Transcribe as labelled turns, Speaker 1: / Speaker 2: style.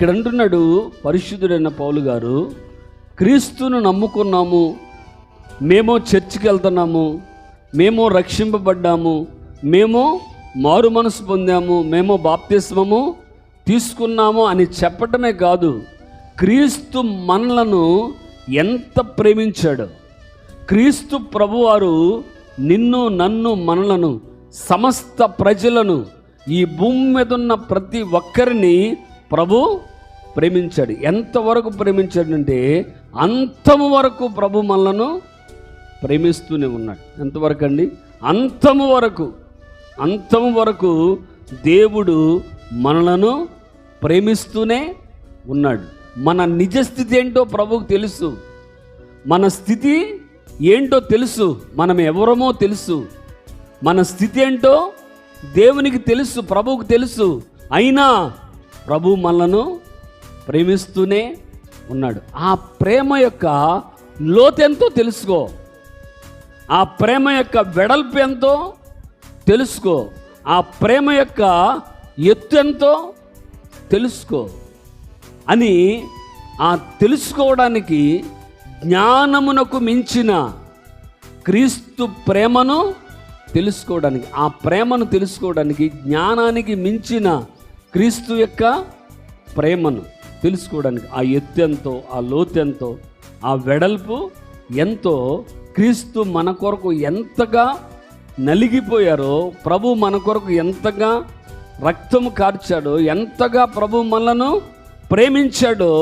Speaker 1: ఇక్కడ అంటున్నాడు పరిశుద్ధుడైన పౌలు గారు, క్రీస్తును నమ్ముకున్నాము, మేము చర్చికి వెళ్తున్నాము, మేము రక్షింపబడ్డాము, మేము మారు మనసు పొందాము, మేము బాప్తిస్మము తీసుకున్నాము అని చెప్పటమే కాదు, క్రీస్తు మనలను ఎంత ప్రేమించాడు. క్రీస్తు ప్రభువారు నిన్ను, నన్ను, మనలను, సమస్త ప్రజలను, ఈ భూమి మీద ఉన్న ప్రతి ఒక్కరిని ప్రభు ప్రేమించాడు. ఎంతవరకు ప్రేమించాడంటే అంతము వరకు ప్రభు మనలను ప్రేమిస్తూనే ఉన్నాడు. ఎంతవరకు అండి? అంతము వరకు దేవుడు మనలను ప్రేమిస్తూనే ఉన్నాడు. మన నిజస్థితి ఏంటో ప్రభువుకు తెలుసు, మన స్థితి ఏంటో తెలుసు, మనం ఎవరమో తెలుసు, మన స్థితి ఏంటో దేవునికి తెలుసు, ప్రభువుకు తెలుసు. అయినా ప్రభు మనలను ప్రేమిస్తూనే ఉన్నాడు. ఆ ప్రేమ యొక్క లోతెంతో తెలుసుకో, ఆ ప్రేమ యొక్క వెడల్పు ఎంతో తెలుసుకో, ఆ ప్రేమ యొక్క ఎత్తు ఎంతో తెలుసుకో అని, ఆ తెలుసుకోవడానికి జ్ఞానమునకు మించిన క్రీస్తు ప్రేమను తెలుసుకోవడానికి, ఆ ప్రేమను తెలుసుకోవడానికి జ్ఞానానికి మించిన క్రీస్తు యొక్క ప్రేమను తెలుసుకోవడానికి ఆ ఎత్తు ఎంతో, ఆ లోతు ఎంతో, ఆ వెడల్పు ఎంతో, క్రీస్తు మన కొరకు ఎంతగా నలిగిపోయారో, ప్రభు మన కొరకు ఎంతగా రక్తము కార్చాడో, ఎంతగా ప్రభు మనలను ప్రేమించాడో